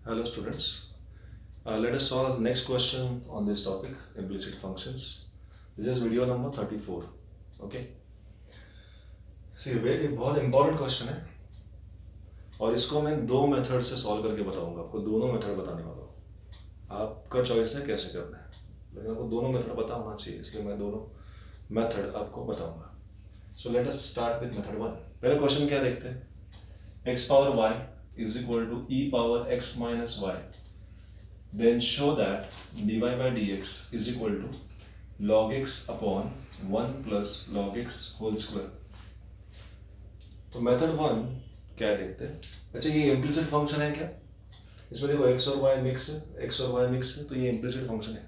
Hello students. Let us solve the next question on this topic, implicit functions. This is video number 34. Okay. See, very बहुत important question है और इसको मैं दो method से solve करके बताऊंगा. आपको दोनों मेथड बताने वाला हूँ. आपका चॉइस है कैसे करना है, लेकिन आपको दोनों मेथड पता होना चाहिए, इसलिए मैं दोनों मेथड आपको बताऊंगा. So let us start with method 1. पहले क्वेश्चन क्या देखते हैं. x power y is equal to e power x minus y. Then show that dy by dx is equal to log x upon 1 plus log x whole square. तो method 1 क्या देखते हैं. अच्छा, ये इम्प्लिसिट फंक्शन है क्या. इसमें देखो x और y मिक्स है, x और y मिक्स है, तो ये इम्प्लिसिट फंक्शन है.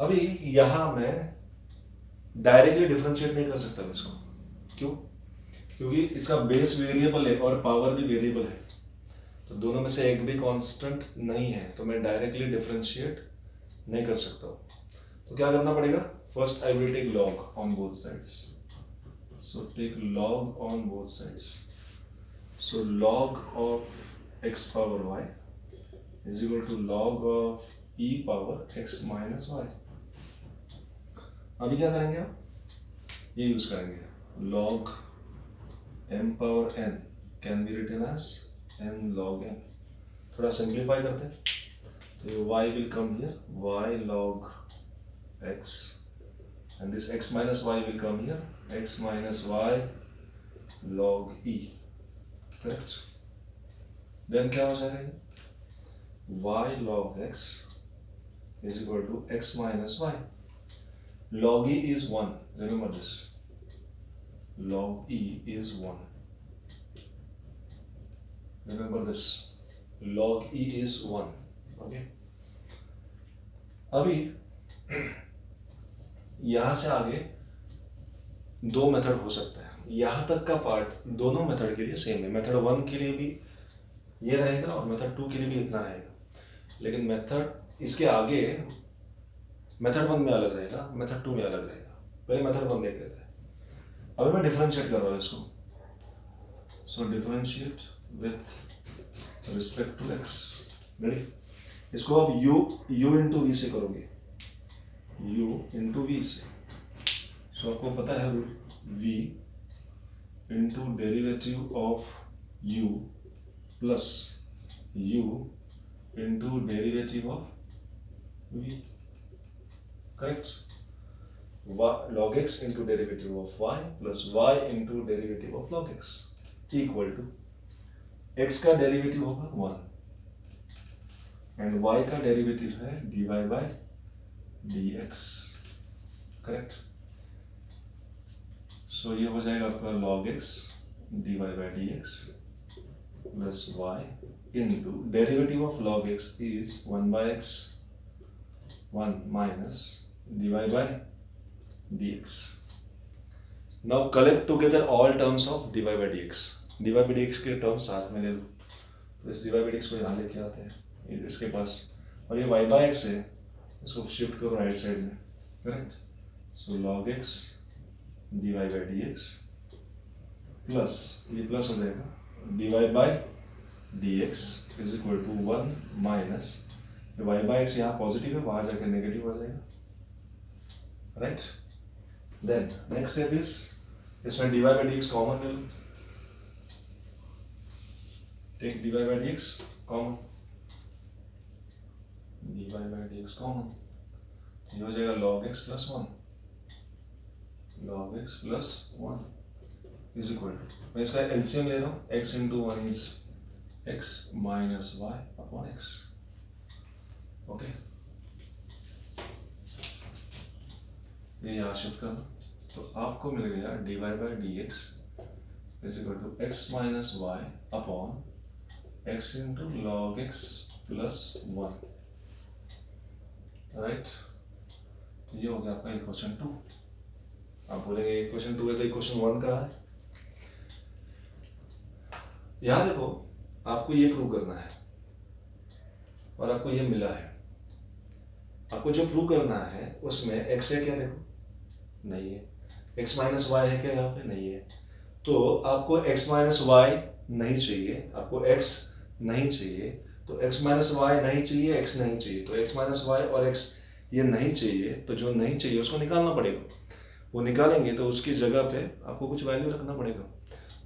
अभी यहां मैं डायरेक्टली डिफरेंशिएट नहीं कर सकता इसको. क्यों? क्योंकि इसका बेस वेरिएबल है और पावर भी वेरिएबल है, तो दोनों में से एक भी कांस्टेंट नहीं है, तो मैं डायरेक्टली डिफरेंशिएट नहीं कर सकता. तो क्या करना पड़ेगा. First I will take log on both sides. So take log on both sides. So log of x power y is equal to log of e power x minus y. अभी क्या करेंगे आप, ये यूज करेंगे. Log m power n can be written as n log n. थोड़ा simplify करते हैं, तो y will come here, y log x, and this x minus y will come here, x minus y log e. Correct? Then क्या हो जाएगा ये. y log x is equal to x minus y. Log e is 1. Remember this. Log e is 1. Remember this. Log e is 1. Okay. अभी यहां से आगे दो method हो सकता है. यहां तक का पार्ट दोनों मेथड के लिए सेम है. मेथड 1 के लिए भी ये रहेगा और मेथड 2 के लिए भी इतना रहेगा, लेकिन मेथड इसके आगे मेथड 1 में अलग रहेगा, मेथड 2 में अलग रहेगा. पहले मेथड 1 देख लेते हैं. अभी मैं डिफरेंशिएट कर रहा हूँ इसको. So differentiate with respect to x. Ready. इसको आप u इंटू वी से करोगे, u इंटू वी से. सो आपको पता है v into derivative of u plus u into derivative of v. Correct. log x into derivative of y plus y into derivative of log x equal to x का derivative होगा 1 and y का derivative है dy by dx. Correct. So ये हो जाएगा आपका log x dy by dx plus y into derivative of log x is 1 by x 1 minus dy by dx. Now collect together all terms of dy by dx. dy by dx के terms साथ में ले लो. तो इस dy by dx को यहाँ लेके आते हैं इसके पास, और ये y by x है, इसको शिफ्ट करो राइट साइड में. Correct. So log x dy by dx plus ये प्लस हो जाएगा dy by dx is equal to 1 minus y by x यहाँ पॉजिटिव है, वहां जाकर नेगेटिव हो जाएगा. Right. Then next step is, इसमें dy by dx कॉमन ले लो. Take dy by dx common. dy by dx common, ये हो जाएगा log x plus 1. log x plus 1 is equal to, मैं इसका एलसीएम ले रहा हूँ, x into 1 is x minus y upon x. Okay. ये यहाँ शिफ्ट करना, तो आपको मिल गया dy by dx is equal to x minus y upon x into log x plus 1. Right. तो ये हो गया आपका इक्वेशन 2. आप बोलेंगे इक्वेशन 2 है तो इक्वेशन 1 कहाँ है. यहाँ देखो, आपको ये प्रूव करना है और आपको ये मिला है. आपको जो प्रूव करना है उसमें x है क्या, देखो नहीं है. x माइनस वाई है क्या, यहाँ पे नहीं है. तो आपको x माइनस वाई नहीं चाहिए, आपको x नहीं चाहिए, तो x माइनस वाई नहीं चाहिए, x नहीं चाहिए, तो x माइनस वाई और x ये नहीं चाहिए, तो जो नहीं चाहिए उसको निकालना पड़ेगा। वो निकालेंगे तो उसकी जगह पे आपको कुछ वैल्यू रखना पड़ेगा।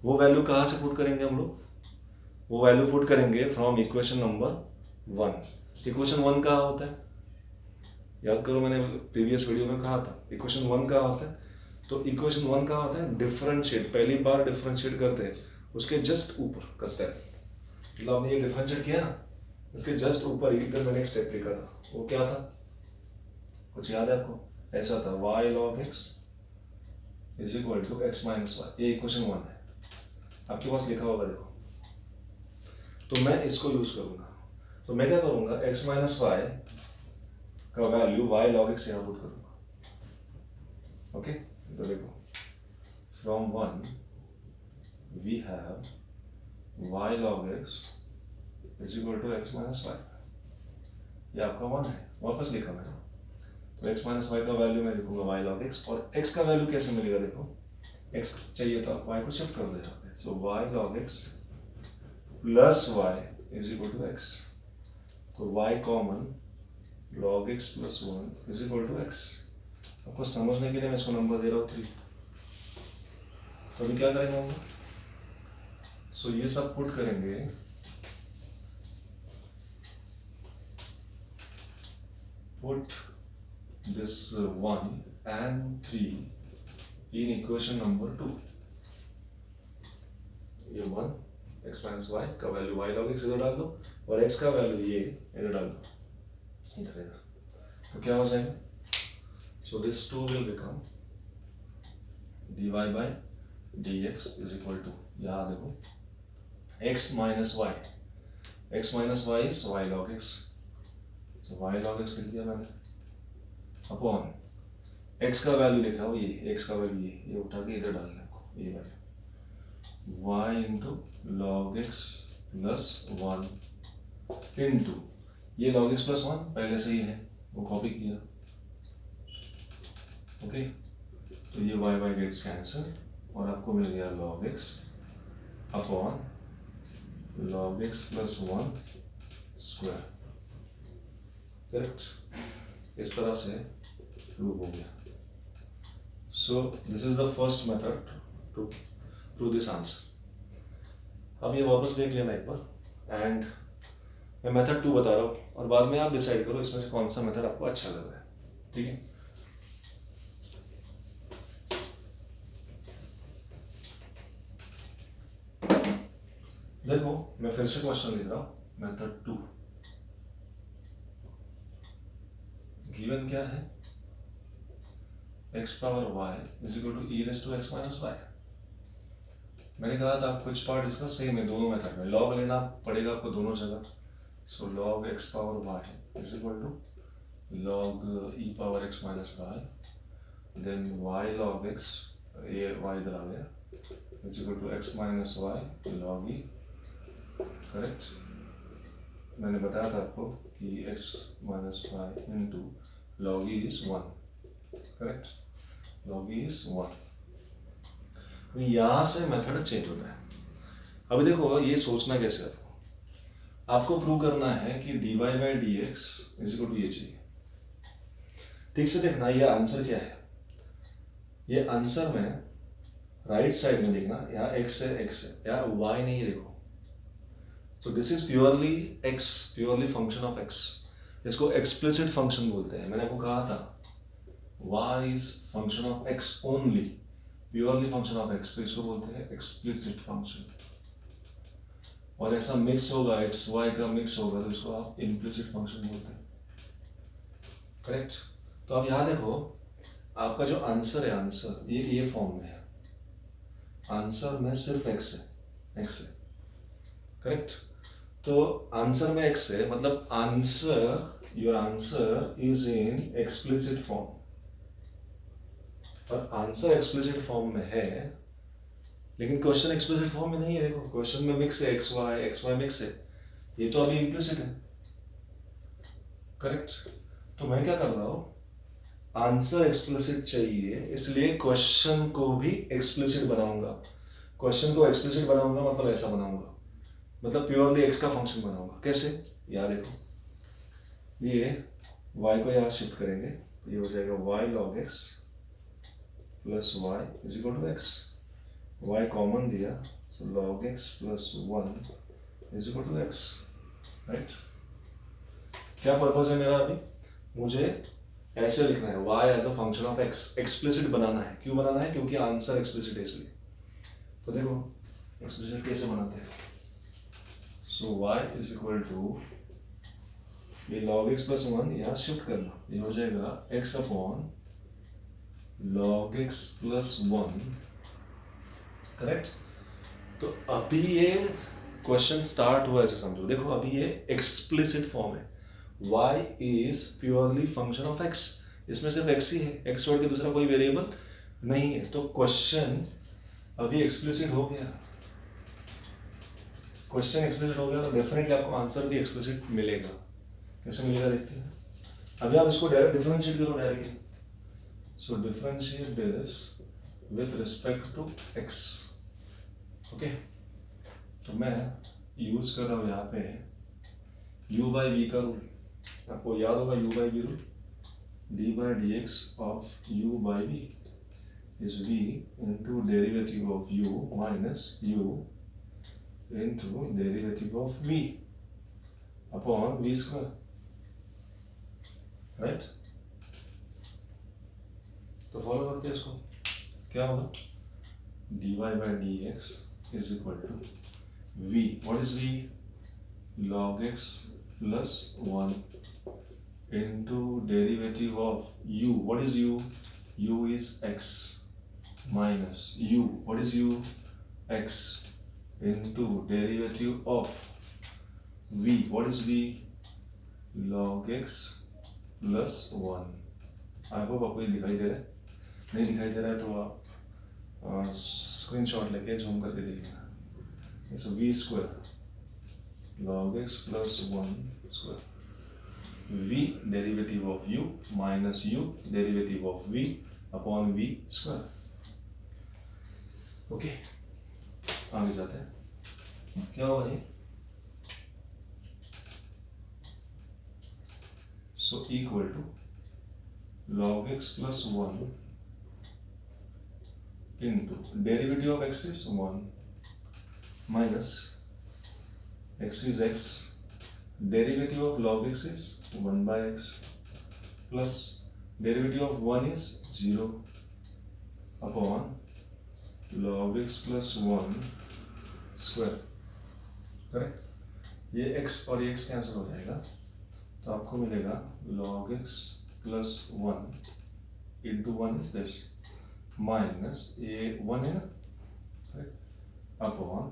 वो वैल्यू कहाँ से पुट करेंगे हम लोग? वो वैल्यू पुट करेंगे फ्रॉम इक्वेशन नंबर 1। इक्वेशन 1 कहाँ होता है? याद करो, मैंने प्रीवियस वीडियो में कहा था इक्वेशन 1 कहाँ होता है। तो इक्वेशन 1 कहाँ होता है? डिफरेंशिएट, पहली बार डिफरेंशिएट करते हैं उसके जस्ट ऊपर का स्टेप, मतलब आपने ये डिफरेंशिएट किया ना, इसके जस्ट ऊपर ही इधर मैंने एक स्टेप लिखा था, वो क्या था? कुछ याद है आपको? ऐसा था y log x is equal to x minus y. ये इक्वेशन 1 है, आपके पास लिखा होगा, देखो। तो मैं इसको यूज करूंगा, तो मैं क्या करूंगा, x माइनस वाई का वैल्यू y log x यहाँ पुट करूंगा। ओके, तो देखो from 1 we have y log x is equal to x minus y. ये आपका 1 है, वापस लिखा मैंने। तो x माइनस वाई का वैल्यू मैं लिखूंगा y log x, और x का वैल्यू कैसे मिलेगा? देखो x चाहिए तो आप y को शिफ्ट कर दो यहाँ पे। So y log x plus y is equal to x, तो y common log x plus 1 is equal to x। आपको समझने के लिए मैं इसको नंबर दे रहा हूँ 3। तो अभी क्या करेंगे हम? सो ये सब पुट करेंगे, put this 1 and 3 in equation number 2। ये 1 x माइनस वाई का वैल्यू y log x इधर डाल दो, और x का वैल्यू ये इधर डाल दो, इधर इधर। तो क्या हो जाएगा? So this 2 will become dy by dx is equal to, यहाँ देखो x minus y, x minus y is y log x, so y log x लिख दिया मैंने, अपॉन x का वैल्यू लिखा हो ये, x का वैल्यू ये उठा के इधर डालना है, ये value y into log x plus 1 into ये log x प्लस 1 पहले से ही है, वो कॉपी किया। ओके, तो ये y गेट्स कैंसिल और आपको मिल गया log x upon log x plus 1 square. Correct, इस तरह से प्रूव हो गया। So this is the first method to prove this answer. अब ये वापस देख लेना एक बार, एंड मैं मेथड 2 बता रहा हूँ, और बाद में आप डिसाइड करो इसमें से कौन सा मेथड आपको अच्छा लग रहा है। ठीक है, देखो मैं फिर से क्वेश्चन लिख रहा हूँ, मेथड 2। गिवन क्या है? x power y is equal to e raise to x minus y. मैंने कहा था कुछ पार्ट इसका सेम है दोनों मेथड में, लॉग लेना पड़ेगा आपको दोनों जगह। So log x power y is equal to log e power x minus y, then y log x, ये y इधर आ गया, is equal to x minus y log e. Correct, मैंने बताया था आपको कि x minus y into log e is 1। Correct, log e is 1। यहाँ से मेथड चेंज होता है। अभी देखो ये सोचना कैसे है, आपको प्रूव करना है कि dy by dx is equal to ये चाहिए। ठीक से देखना ये आंसर क्या है। ये आंसर में राइट साइड में देखना, यहाँ x है, x है, यहाँ y नहीं है, देखो। तो this is purely x, purely function of x। इसको एक्सप्लिसिट फंक्शन बोलते हैं। मैंने आपको कहा था y is function of x only, purely function of x, तो इसको बोलते हैं एक्सप्लिसिट फंक्शन। और ऐसा मिक्स होगा, x y का मिक्स होगा, तो इसको आप इम्प्लिसिट फंक्शन बोलते हैं। करेक्ट, तो अब यहाँ देखो आपका जो आंसर है, आंसर ये फॉर्म में है, आंसर में सिर्फ x है, x है। करेक्ट, तो आंसर में x है, मतलब answer, your answer is in explicit form. और आंसर एक्सप्लिसिट फॉर्म में है, लेकिन क्वेश्चन एक्सप्लिसिट फॉर्म में नहीं है। देखो क्वेश्चन में मिक्स है, एक्स वाई मिक्स है, ये तो अभी इम्प्लिसिट है। करेक्ट, तो मैं क्या कर रहा हूँ, आंसर एक्सप्लिसिट चाहिए, इसलिए क्वेश्चन को भी एक्सप्लिसिट बनाऊंगा। क्वेश्चन को एक्सप्लिसिट बनाऊंगा मतलब ऐसा बनाऊंगा, मतलब प्योरली x का फंक्शन बनाऊंगा। कैसे? यहाँ देखो, ये y को यहाँ शिफ्ट करेंगे, ये हो जाएगा y log x plus Y is equal to X. y common दिया, so log x plus 1 is equal to X, right. क्या पर्पज है मेरा अभी, मुझे ऐसे लिखना है y as a function of x, explicit बनाना है। क्यों बनाना है, क्योंकि आंसर एक्सप्लिसिट है इसलिए। तो देखो एक्सप्लिसिट कैसे बनाते हैं, सो y इज इक्वल टू, ये log x प्लस 1 यहाँ शिफ्ट करना, ये हो जाएगा x upon log x plus 1, correct. तो अभी ये क्वेश्चन स्टार्ट हुआ ऐसे समझो, देखो अभी ये एक्सप्लिसिट फॉर्म है, y is purely function of x, इसमें सिर्फ x ही है, x छोड़ के दूसरा कोई वेरिएबल नहीं है। तो क्वेश्चन अभी एक्सप्लिसिट हो गया, क्वेश्चन एक्सप्लिसिट हो गया तो डेफिनेटली आपको आंसर भी एक्सप्लिसिट मिलेगा। कैसे मिलेगा देखते हैं। अभी आप इसको डिफरेंशिएट करो directly, so differentiate this with respect to x, okay. तो मैं यूज कर रहा हूँ यहाँ पे u बाई वी का रूल, आपको याद होगा u by v rule, d by d x of u by वी is v into derivative of u minus u into derivative of v upon v square, right. तो follow करते हैं इसको, क्या होगा, dy by dx is equal to v, what is v, log x plus 1 into derivative of u, what is u, u is x, minus u, what is u, x into derivative of v, what is v, log x plus 1। I hope आपको ये दिखाई दे रहा है, नहीं दिखाई दे रहा है तो आप स्क्रीनशॉट लेके जूम करके देखिएगा। So v square log x plus 1 square, v derivative of u minus u derivative of v upon v square, okay. आगे जाते हैं, क्या होगा ये, so equal to log x plus 1 into derivative of x is 1 minus x is x, derivative of log x is 1 by x plus derivative of 1 is 0 upon log x plus 1 square, correct. ये x और ये x cancel हो जाएगा, तो आपको मिलेगा log x plus 1 into 1 is this minus ये 1 है ना, upon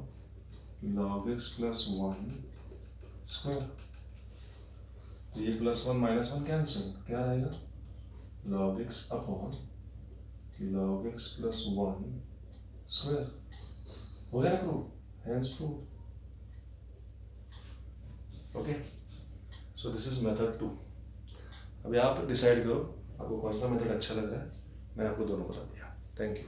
log x plus 1 square, तो ये प्लस 1 माइनस 1 कैंसिल, क्या रहेगा, log x upon log x plus 1 square, हो गया prove, hence prove, okay. So this is method 2। अभी आप डिसाइड करो आपको कौन सा मेथड अच्छा लग रहा है, मैंने आपको दोनों बता दिया। Thank you.